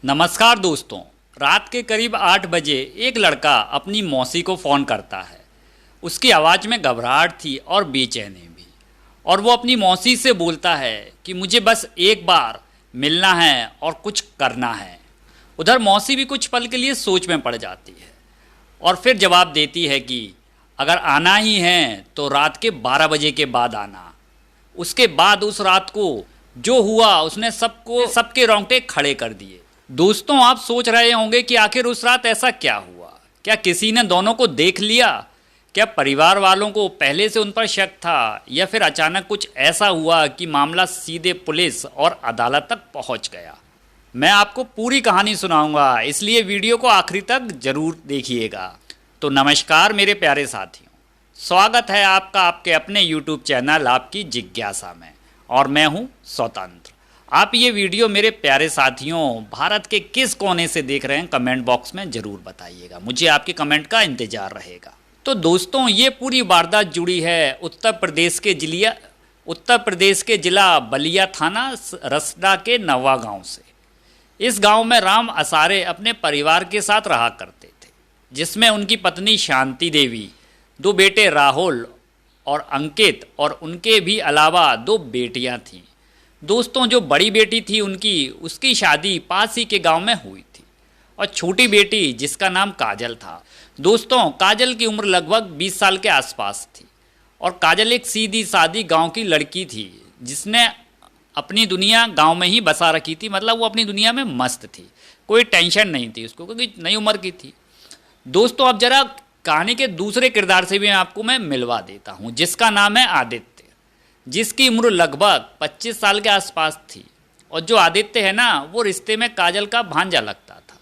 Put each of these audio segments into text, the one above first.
नमस्कार दोस्तों। रात के करीब 8 बजे एक लड़का अपनी मौसी को फ़ोन करता है। उसकी आवाज़ में घबराहट थी और बेचैनी भी। और वो अपनी मौसी से बोलता है कि मुझे बस एक बार मिलना है और कुछ करना है। उधर मौसी भी कुछ पल के लिए सोच में पड़ जाती है और फिर जवाब देती है कि अगर आना ही है तो रात के 12 बजे के बाद आना। उसके बाद उस रात को जो हुआ उसने सबके रोंगटे खड़े कर दिए। दोस्तों, आप सोच रहे होंगे कि आखिर उस रात ऐसा क्या हुआ। क्या किसी ने दोनों को देख लिया? क्या परिवार वालों को पहले से उन पर शक था, या फिर अचानक कुछ ऐसा हुआ कि मामला सीधे पुलिस और अदालत तक पहुंच गया? मैं आपको पूरी कहानी सुनाऊंगा, इसलिए वीडियो को आखिरी तक जरूर देखिएगा। तो नमस्कार मेरे प्यारे साथियों, स्वागत है आपका आपके अपने YouTube चैनल आपकी जिज्ञासा में, और मैं हूं स्वतंत्र। आप ये वीडियो मेरे प्यारे साथियों भारत के किस कोने से देख रहे हैं कमेंट बॉक्स में ज़रूर बताइएगा, मुझे आपके कमेंट का इंतज़ार रहेगा। तो दोस्तों, ये पूरी वारदात जुड़ी है उत्तर प्रदेश के जिला बलिया थाना रसदा के नवा गांव से। इस गांव में राम असारे अपने परिवार के साथ रहा करते थे, जिसमें उनकी पत्नी शांति देवी, 2 बेटे राहुल और अंकित, और उनके भी अलावा 2 बेटियां थीं। दोस्तों, जो बड़ी बेटी थी उसकी शादी पास ही के गांव में हुई थी, और छोटी बेटी जिसका नाम काजल था। दोस्तों, काजल की उम्र लगभग 20 साल के आसपास थी, और काजल एक सीधी सादी गांव की लड़की थी जिसने अपनी दुनिया गांव में ही बसा रखी थी। मतलब वो अपनी दुनिया में मस्त थी, कोई टेंशन नहीं थी उसको, क्योंकि नई उम्र की थी। दोस्तों, अब जरा कहानी के दूसरे किरदार से भी आपको मैं मिलवा देता हूँ, जिसका नाम है आदित्य, जिसकी उम्र लगभग 25 साल के आसपास थी। और जो आदित्य है ना, वो रिश्ते में काजल का भांजा लगता था।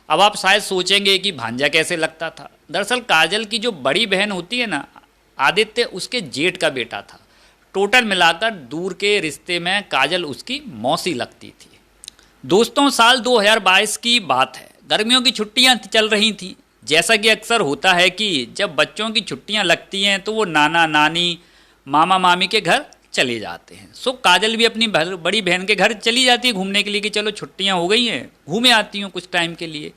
अब आप शायद सोचेंगे कि भांजा कैसे लगता था। दरअसल काजल की जो बड़ी बहन होती है ना, आदित्य उसके जेठ का बेटा था। टोटल मिलाकर दूर के रिश्ते में काजल उसकी मौसी लगती थी। दोस्तों, साल 2022 की बात है। गर्मियों की छुट्टियां चल रही थी। जैसा कि अक्सर होता है कि जब बच्चों की छुट्टियां लगती हैं तो वो नाना नानी मामा मामी के घर चले जाते हैं। सो काजल भी अपनी बड़ी बहन के घर चली जाती है घूमने के लिए कि चलो छुट्टियां हो गई हैं, घूमे आती हूँ कुछ टाइम के लिए।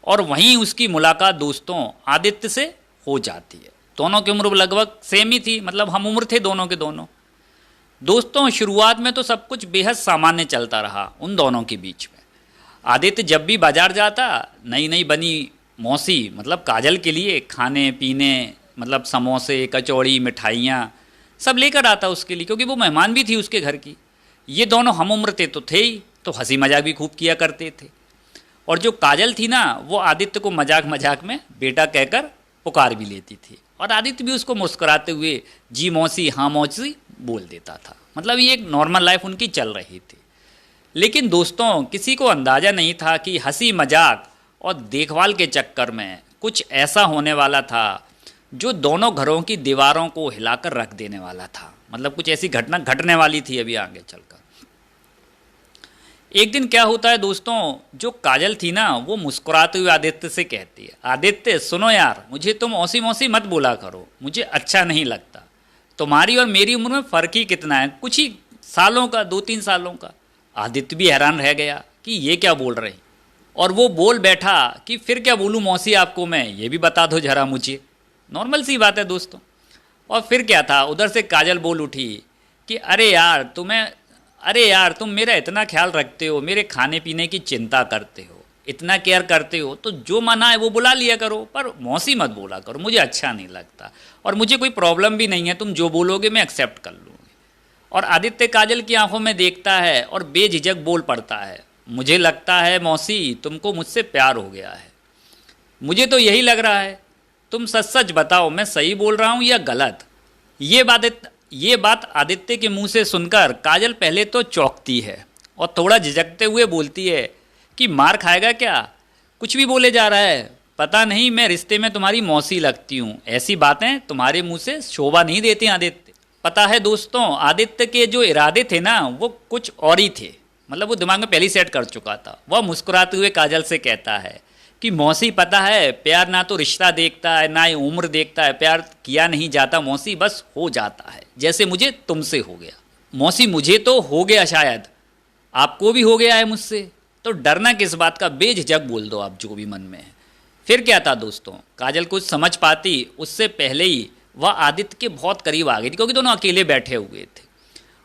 और वहीं उसकी मुलाकात दोस्तों आदित्य से हो जाती है। दोनों की उम्र लगभग सेम ही थी, मतलब हम उम्र थे दोनों के दोनों। दोस्तों, शुरुआत में तो सब कुछ बेहद सामान्य चलता रहा उन दोनों के बीच में। आदित्य जब भी बाजार जाता, नई नई बनी मौसी मतलब काजल के लिए खाने पीने, मतलब समोसे कचौड़ी मिठाइयाँ सब लेकर आता उसके लिए, क्योंकि वो मेहमान भी थी उसके घर की। ये दोनों हम उम्र तो थे ही, तो हंसी मजाक भी खूब किया करते थे। और जो काजल थी ना, वो आदित्य को मजाक मजाक में बेटा कहकर पुकार भी लेती थी, और आदित्य भी उसको मुस्कुराते हुए जी मौसी हाँ मौसी बोल देता था। मतलब ये एक नॉर्मल लाइफ उनकी चल रही थी। लेकिन दोस्तों, किसी को अंदाज़ा नहीं था कि हंसी मजाक और देखभाल के चक्कर में कुछ ऐसा होने वाला था जो दोनों घरों की दीवारों को हिलाकर रख देने वाला था। मतलब कुछ ऐसी घटना घटने वाली थी अभी आगे चलकर। एक दिन क्या होता है दोस्तों, जो काजल थी ना, वो मुस्कुराते हुए आदित्य से कहती है, आदित्य सुनो यार, मुझे तुम मौसी मौसी मत बोला करो, मुझे अच्छा नहीं लगता। तुम्हारी और मेरी उम्र में फ़र्क ही कितना है, कुछ ही सालों का, 2-3 सालों का। आदित्य भी हैरान रह गया कि ये क्या बोल रही, और वो बोल बैठा कि फिर क्या बोलूँ मौसी आपको मैं, ये भी बता दो जरा मुझे। नॉर्मल सी बात है दोस्तों। और फिर क्या था, उधर से काजल बोल उठी कि अरे यार तुम मेरा इतना ख्याल रखते हो, मेरे खाने पीने की चिंता करते हो, इतना केयर करते हो, तो जो मना है वो बुला लिया करो, पर मौसी मत बोला करो, मुझे अच्छा नहीं लगता। और मुझे कोई प्रॉब्लम भी नहीं है, तुम जो बोलोगे मैं एक्सेप्ट कर लूँगी। और आदित्य काजल की आंखों में देखता है और बेझिझक बोल पड़ता है, मुझे लगता है मौसी तुमको मुझसे प्यार हो गया है। मुझे तो यही लग रहा है, तुम सच सच बताओ मैं सही बोल रहा हूँ या गलत। ये बात आदित्य के मुंह से सुनकर काजल पहले तो चौंकती है और थोड़ा झिझकते हुए बोलती है कि मार खाएगा क्या, कुछ भी बोले जा रहा है, पता नहीं मैं रिश्ते में तुम्हारी मौसी लगती हूँ, ऐसी बातें तुम्हारे मुंह से शोभा नहीं देती आदित्य। पता है दोस्तों, आदित्य के जो इरादे थे ना, वो कुछ और ही थे। मतलब वो दिमाग में पहले ही सेट कर चुका था। वह मुस्कुराते हुए काजल से कहता है कि मौसी पता है, प्यार ना तो रिश्ता देखता है ना ही उम्र देखता है, प्यार किया नहीं जाता मौसी, बस हो जाता है, जैसे मुझे तुमसे हो गया। मौसी मुझे तो हो गया, शायद आपको भी हो गया है मुझसे, तो डरना किस बात का, बेझिझक बोल दो आप जो भी मन में है। फिर क्या था दोस्तों, काजल कुछ समझ पाती उससे पहले ही वह आदित्य के बहुत करीब आ गई थी, क्योंकि दोनों अकेले बैठे हुए थे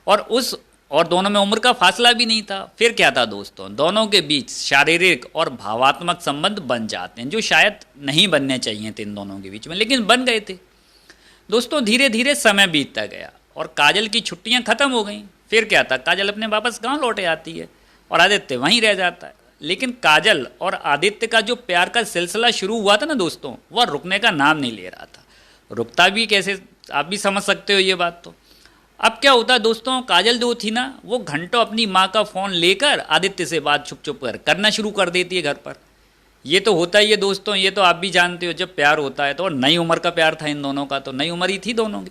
और दोनों में उम्र का फासला भी नहीं था। फिर क्या था दोस्तों, दोनों के बीच शारीरिक और भावात्मक संबंध बन जाते हैं, जो शायद नहीं बनने चाहिए थे इन दोनों के बीच में, लेकिन बन गए थे। दोस्तों धीरे धीरे समय बीतता गया और काजल की छुट्टियां खत्म हो गईं। फिर क्या था, काजल अपने वापस गांव लौटे आती है और आदित्य वहीं रह जाता है। लेकिन काजल और आदित्य का जो प्यार का सिलसिला शुरू हुआ था ना दोस्तों, वह रुकने का नाम नहीं ले रहा था। रुकता भी कैसे, आप भी समझ सकते हो ये बात। तो अब क्या होता दोस्तों, काजल जो थी ना, वो घंटों अपनी माँ का फ़ोन लेकर आदित्य से बात छुप छुप कर करना शुरू कर देती है घर पर। ये तो होता ही है दोस्तों, ये तो आप भी जानते हो, जब प्यार होता है तो, और नई उम्र का प्यार था इन दोनों का, तो नई उम्र ही थी दोनों की।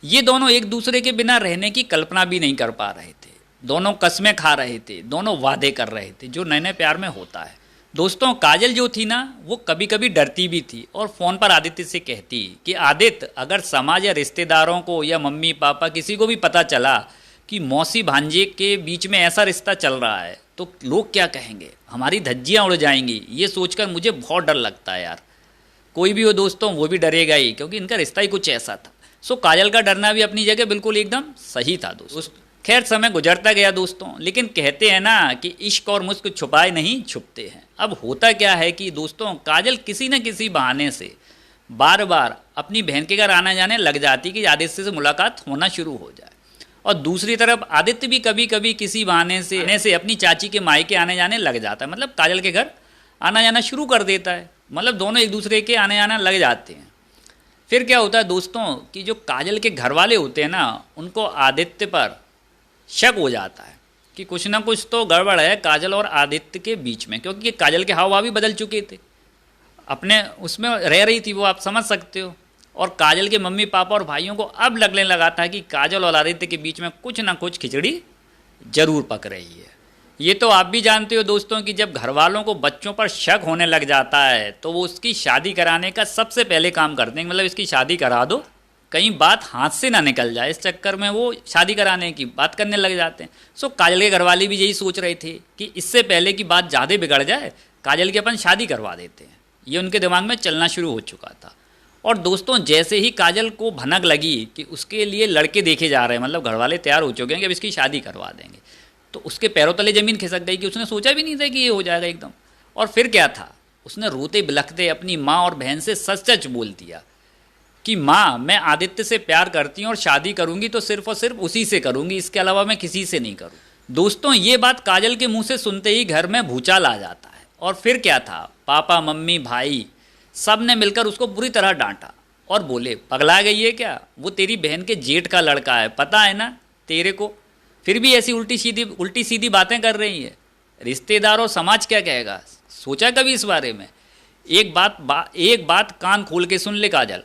ये दोनों एक दूसरे के बिना रहने की कल्पना भी नहीं कर पा रहे थे। दोनों कस्में खा रहे थे, दोनों वादे कर रहे थे, जो नए नए प्यार में होता है। दोस्तों काजल जो थी ना, वो कभी कभी डरती भी थी और फ़ोन पर आदित्य से कहती कि आदित्य, अगर समाज या रिश्तेदारों को या मम्मी पापा किसी को भी पता चला कि मौसी भांजे के बीच में ऐसा रिश्ता चल रहा है, तो लोग क्या कहेंगे, हमारी धज्जियाँ उड़ जाएंगी। ये सोचकर मुझे बहुत डर लगता है यार। कोई भी हो दोस्तों, वो भी डरेगा ही, क्योंकि इनका रिश्ता ही कुछ ऐसा था। सो काजल का डरना भी अपनी जगह बिल्कुल एकदम सही था दोस्तों। खैर समय गुजरता गया दोस्तों, लेकिन कहते हैं ना कि इश्क और मुस्क छुपाए नहीं छुपते हैं। अब होता क्या है कि दोस्तों, काजल किसी न किसी बहाने से बार बार अपनी बहन के घर आने जाने लग जाती कि आदित्य से मुलाकात होना शुरू हो जाए, और दूसरी तरफ आदित्य भी कभी कभी किसी बहाने से अपनी चाची के मायके आने जाने लग जाता है, मतलब काजल के घर आना जाना शुरू कर देता है। मतलब दोनों एक दूसरे के आने जाना लग जाते हैं। फिर क्या होता है दोस्तों कि जो काजल के घर वाले होते हैं ना, उनको आदित्य पर शक हो जाता है कि कुछ ना कुछ तो गड़बड़ है काजल और आदित्य के बीच में, क्योंकि काजल के हाव भाव भी बदल चुके थे, अपने उसमें रह रही थी वो, आप समझ सकते हो। और काजल के मम्मी पापा और भाइयों को अब लगने लगा था कि काजल और आदित्य के बीच में कुछ ना कुछ खिचड़ी जरूर पक रही है। ये तो आप भी जानते हो दोस्तों कि जब घर वालों को बच्चों पर शक होने लग जाता है तो वो उसकी शादी कराने का सबसे पहले काम करते हैं, मतलब इसकी शादी करा दो, कहीं बात हाथ से ना निकल जाए, इस चक्कर में वो शादी कराने की बात करने लग जाते हैं। सो काजल के घर वाले भी यही सोच रहे थे कि इससे पहले कि बात ज़्यादा बिगड़ जाए, काजल की अपन शादी करवा देते हैं। ये उनके दिमाग में चलना शुरू हो चुका था। और दोस्तों जैसे ही काजल को भनक लगी कि उसके लिए लड़के देखे जा रहे हैं, मतलब घर वाले तैयार हो चुके हैं कि अब इसकी शादी करवा देंगे, तो उसके पैरों तले ज़मीन खिसक गई कि उसने सोचा भी नहीं था कि ये हो जाएगा एकदम। और फिर क्या था, उसने रोते बिलखते अपनी माँ और बहन से सच सच बोल दिया कि माँ, मैं आदित्य से प्यार करती हूँ और शादी करूँगी तो सिर्फ और सिर्फ उसी से करूँगी, इसके अलावा मैं किसी से नहीं करूँ। दोस्तों ये बात काजल के मुंह से सुनते ही घर में भूचाल आ जाता है। और फिर क्या था, पापा मम्मी भाई सब ने मिलकर उसको बुरी तरह डांटा और बोले, पगला गई है क्या, वो तेरी बहन के जेठ का लड़का है, पता है ना तेरे को, फिर भी ऐसी उल्टी सीधी बातें कर रही है, रिश्तेदार और समाज क्या कहेगा, सोचा कभी इस बारे में। एक बात कान खोल के सुन ले काजल,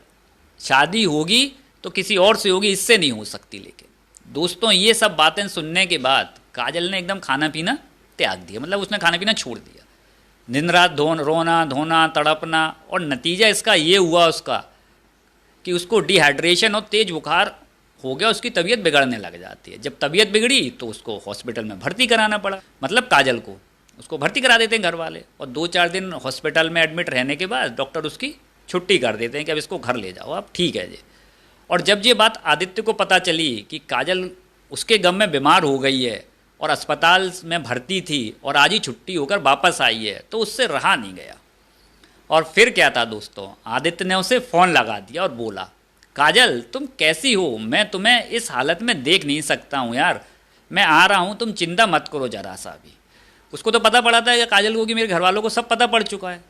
शादी होगी तो किसी और से होगी, इससे नहीं हो सकती। लेकिन दोस्तों ये सब बातें सुनने के बाद काजल ने एकदम खाना पीना त्याग दिया, मतलब उसने खाना पीना छोड़ दिया। दिन रात रोना धोना तड़पना, और नतीजा इसका ये हुआ उसका कि उसको डिहाइड्रेशन और तेज बुखार हो गया, उसकी तबीयत बिगड़ने लग जाती है। जब तबीयत बिगड़ी तो उसको हॉस्पिटल में भर्ती कराना पड़ा, मतलब काजल को उसको भर्ती करा देते हैं घर वाले, और 2-4 दिन हॉस्पिटल में एडमिट रहने के बाद डॉक्टर उसकी छुट्टी कर देते हैं कि अब इसको घर ले जाओ, अब ठीक है जी। और जब ये बात आदित्य को पता चली कि काजल उसके गम में बीमार हो गई है और अस्पताल में भर्ती थी और आज ही छुट्टी होकर वापस आई है, तो उससे रहा नहीं गया। और फिर क्या था दोस्तों, आदित्य ने उसे फ़ोन लगा दिया और बोला, काजल तुम कैसी हो, मैं तुम्हें इस हालत में देख नहीं सकता हूँ यार, मैं आ रहा हूँ, तुम चिंता मत करो जरा सा भी। उसको तो पता पड़ा था कि काजल को, कि मेरे घर वालों को सब पता पड़ चुका है,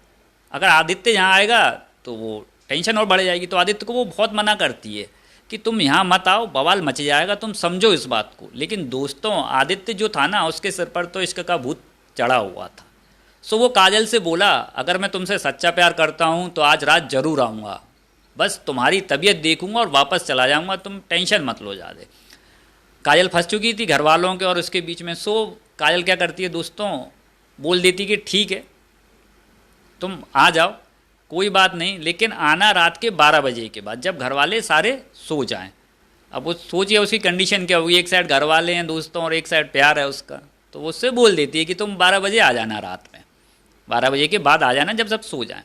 अगर आदित्य यहाँ आएगा तो वो टेंशन और बढ़ जाएगी। तो आदित्य को वो बहुत मना करती है कि तुम यहाँ मत आओ, बवाल मच जाएगा, तुम समझो इस बात को। लेकिन दोस्तों आदित्य जो था ना, उसके सिर पर तो इश्क का भूत चढ़ा हुआ था। सो वो काजल से बोला, अगर मैं तुमसे सच्चा प्यार करता हूँ तो आज रात जरूर आऊँगा, बस तुम्हारी तबीयत देखूंगा और वापस चला जाऊँगा, तुम टेंशन मत लो ज़्यादा। काजल फंस चुकी थी घर वालों के और उसके बीच में। सो काजल क्या करती है दोस्तों, बोल देती कि ठीक है तुम आ जाओ, कोई बात नहीं, लेकिन आना रात के 12 बजे के बाद, जब घर वाले सारे सो जाएं। अब वो सोचिए उसकी कंडीशन क्या होगी, एक साइड घर वाले हैं दोस्तों और एक साइड प्यार है उसका, तो वो उससे बोल देती है कि तुम 12 बजे आ जाना, रात में 12 बजे के बाद आ जाना जब सब सो जाएं।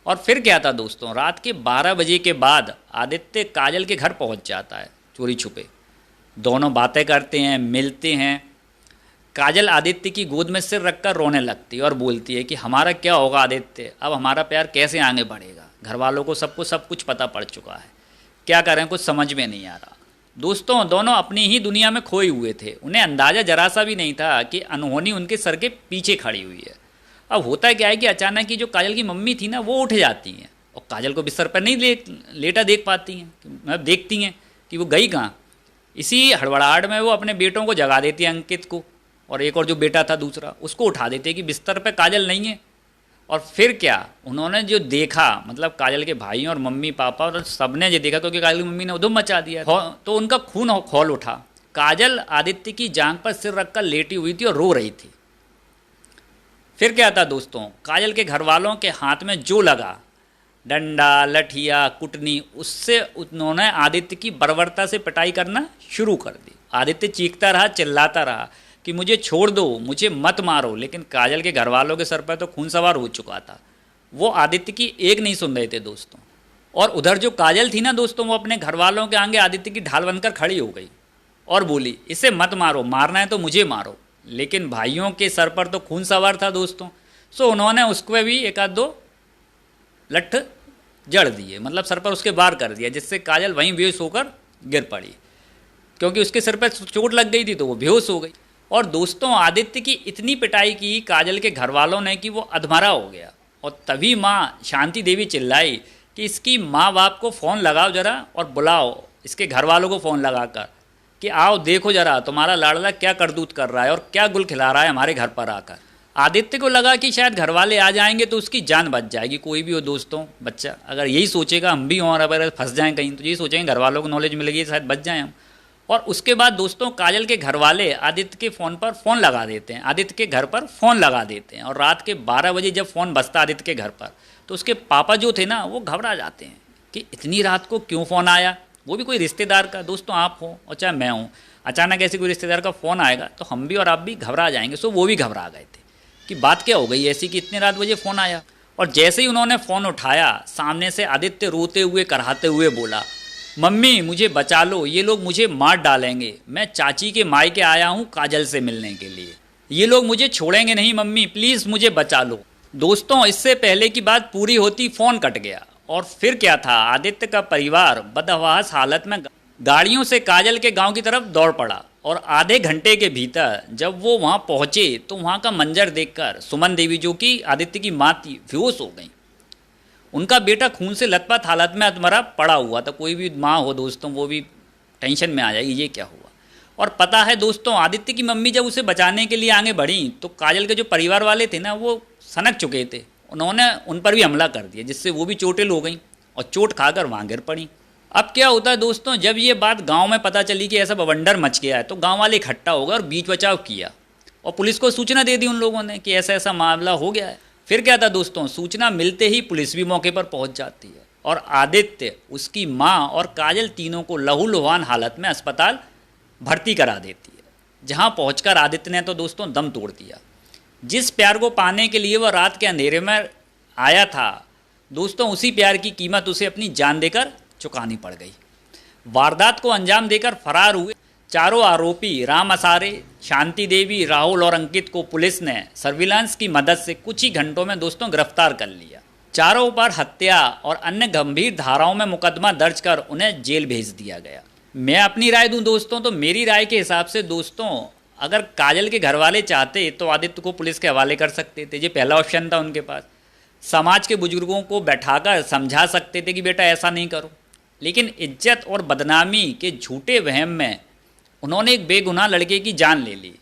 और फिर क्या था दोस्तों, रात के 12 बजे के बाद आदित्य काजल के घर पहुंच जाता है चोरी छुपे। दोनों बातें करते हैं, मिलते हैं। काजल आदित्य की गोद में सिर रखकर रोने लगती है और बोलती है कि हमारा क्या होगा आदित्य, अब हमारा प्यार कैसे आगे बढ़ेगा, घर वालों को सबको सब कुछ पता पड़ चुका है, क्या करें कुछ समझ में नहीं आ रहा। दोस्तों दोनों अपनी ही दुनिया में खोए हुए थे, उन्हें अंदाज़ा जरा सा भी नहीं था कि अनहोनी उनके सर के पीछे खड़ी हुई है। अब होता क्या है कि अचानक ही जो काजल की मम्मी थी ना वो उठ जाती हैं और काजल को बिस्तर पर नहीं लेटा देख पाती हैं, मतलब देखती हैं कि वो गई कहाँ। इसी हड़बड़ाहट में वो अपने बेटों को जगा देती है, अंकित को और एक और जो बेटा था दूसरा, उसको उठा देते हैं कि बिस्तर पर काजल नहीं है। और फिर क्या उन्होंने जो देखा, मतलब काजल के भाई और मम्मी पापा और सबने जो देखा, क्योंकि काजल की मम्मी ने उधम मचा दिया तो उनका खून खौल उठा। काजल आदित्य की जांघ पर सिर रखकर लेटी हुई थी और रो रही थी। फिर क्या था दोस्तों, काजल के घर वालों के हाथ में जो लगा, डंडा लठिया कुटनी, उससे उन्होंने आदित्य की बर्बरता से पिटाई करना शुरू कर दी। आदित्य चीखता रहा, चिल्लाता रहा कि मुझे छोड़ दो, मुझे मत मारो, लेकिन काजल के घर वालों के सर पर तो खून सवार हो चुका था। वो आदित्य की एक नहीं सुन रहे थे दोस्तों। और उधर जो काजल थी ना दोस्तों, वो अपने घर वालों के आगे आदित्य की ढाल बनकर खड़ी हो गई और बोली इसे मत मारो, मारना है तो मुझे मारो। लेकिन भाइयों के सर पर तो खून सवार था दोस्तों, सो उन्होंने उसको भी एक आध दो लठ जड़ दिए, मतलब सर पर उसके वार कर दिया, जिससे काजल वहीं बेहोश होकर गिर पड़ी। क्योंकि उसके सिर पर चोट लग गई थी तो वो बेहोश हो गई। और दोस्तों आदित्य की इतनी पिटाई की काजल के घर वालों ने कि वो अधमरा हो गया। और तभी माँ शांति देवी चिल्लाई कि इसकी माँ बाप को फ़ोन लगाओ जरा और बुलाओ इसके घर वालों को फ़ोन लगाकर कि आओ देखो जरा तुम्हारा लाडला क्या करतूत कर रहा है और क्या गुल खिला रहा है हमारे घर पर आकर। आदित्य को लगा कि शायद घर वाले आ जाएंगे तो उसकी जान बच जाएगी। कोई भी हो दोस्तों, बच्चा अगर यही सोचेगा, हम भी हों और अगर फंस जाएं कहीं तो यही सोचेंगे घर वालों को नॉलेज मिल गई शायद बच जाएं हम। और उसके बाद दोस्तों काजल के घर वाले आदित्य के फ़ोन पर फ़ोन लगा देते हैं, आदित्य के घर पर फ़ोन लगा देते हैं। और रात के 12 बजे जब फ़ोन बजता आदित्य के घर पर तो उसके पापा जो थे ना वो घबरा जाते हैं कि इतनी रात को क्यों फ़ोन आया, वो भी कोई रिश्तेदार का। दोस्तों आप हो और चाहे मैं हूँ, अचानक ऐसे कोई रिश्तेदार का फ़ोन आएगा तो हम भी और आप भी घबरा जाएंगे। सो वो भी घबरा गए थे कि बात क्या हो गई ऐसी कि इतनी रात बजे फ़ोन आया। और जैसे ही उन्होंने फ़ोन उठाया, सामने से आदित्य रोते हुए कराहते हुए बोला, मम्मी मुझे बचा लो, ये लोग मुझे मार डालेंगे, मैं चाची के मायके आया हूँ काजल से मिलने के लिए, ये लोग मुझे छोड़ेंगे नहीं, मम्मी प्लीज़ मुझे बचा लो। दोस्तों इससे पहले की बात पूरी होती फ़ोन कट गया। और फिर क्या था, आदित्य का परिवार बदहवास हालत में गाड़ियों से काजल के गांव की तरफ दौड़ पड़ा। और आधे घंटे के भीतर जब वो वहाँ पहुँचे तो वहाँ का मंजर देखकर सुमन देवी जो कि आदित्य की माँ थी बेहोश हो गई। उनका बेटा खून से लथपथ हालत में अधमरा पड़ा हुआ था। कोई भी माँ हो दोस्तों वो भी टेंशन में आ जाएगी ये क्या हुआ। और पता है दोस्तों आदित्य की मम्मी जब उसे बचाने के लिए आगे बढ़ी तो काजल के जो परिवार वाले थे ना वो सनक चुके थे, उन्होंने उन पर भी हमला कर दिया, जिससे वो भी चोटिल हो गई और चोट खाकर वहाँ गिर पड़ी। अब क्या होता है दोस्तों, जब ये बात गांव में पता चली कि ऐसा बवंडर मच गया है तो गांव वाले इकट्ठा हो गए और बीच बचाव किया और पुलिस को सूचना दे दी उन लोगों ने कि ऐसा ऐसा मामला हो गया है। फिर क्या था दोस्तों, सूचना मिलते ही पुलिस भी मौके पर पहुंच जाती है और आदित्य, उसकी माँ और काजल तीनों को लहूलुहान हालत में अस्पताल भर्ती करा देती है। जहाँ पहुंचकर आदित्य ने तो दोस्तों दम तोड़ दिया। जिस प्यार को पाने के लिए वह रात के अंधेरे में आया था दोस्तों, उसी प्यार की कीमत उसे अपनी जान देकर चुकानी पड़ गई। वारदात को अंजाम देकर फरार हुए चारों आरोपी राम असारे, शांति देवी, राहुल और अंकित को पुलिस ने सर्विलांस की मदद से कुछ ही घंटों में दोस्तों गिरफ्तार कर लिया। चारों पर हत्या और अन्य गंभीर धाराओं में मुकदमा दर्ज कर उन्हें जेल भेज दिया गया। मैं अपनी राय दूं दोस्तों तो मेरी राय के हिसाब से दोस्तों अगर काजल के घर वाले चाहते तो आदित्य को पुलिस के हवाले कर सकते थे, ये पहला ऑप्शन था उनके पास। समाज के बुजुर्गों को बैठाकर समझा सकते थे कि बेटा ऐसा नहीं करो, लेकिन इज्जत और बदनामी के झूठे वहम में उन्होंने एक बेगुनाह लड़के की जान ले ली।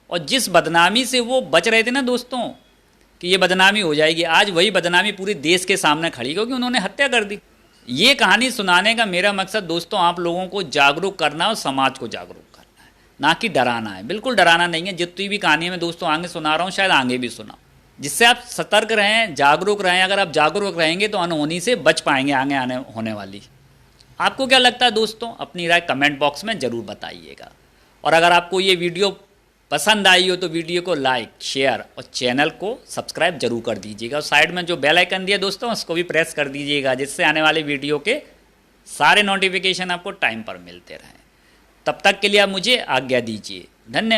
और जिस बदनामी से वो बच रहे थे ना दोस्तों कि ये बदनामी हो जाएगी, आज वही बदनामी पूरे देश के सामने खड़ी क्योंकि उन्होंने हत्या कर दी। ये कहानी सुनाने का मेरा मकसद दोस्तों आप लोगों को जागरूक करना और समाज को जागरूक करना है, ना कि डराना है। बिल्कुल डराना नहीं है। जितनी भी कहानी मैं दोस्तों आगे सुना रहा हूँ शायद आगे भी सुनाऊँ, जिससे आप सतर्क रहें, जागरूक रहें। अगर आप जागरूक रहेंगे तो अनहोनी से बच पाएंगे आगे आने होने वाली। आपको क्या लगता है दोस्तों, अपनी राय कमेंट बॉक्स में ज़रूर बताइएगा। और अगर आपको ये वीडियो पसंद आई हो तो वीडियो को लाइक, शेयर और चैनल को सब्सक्राइब जरूर कर दीजिएगा। और साइड में जो बेल आइकन दिया दोस्तों, उसको भी प्रेस कर दीजिएगा, जिससे आने वाले वीडियो के सारे नोटिफिकेशन आपको टाइम पर मिलते रहें। तब तक के लिए आप मुझे आज्ञा दीजिए। धन्यवाद।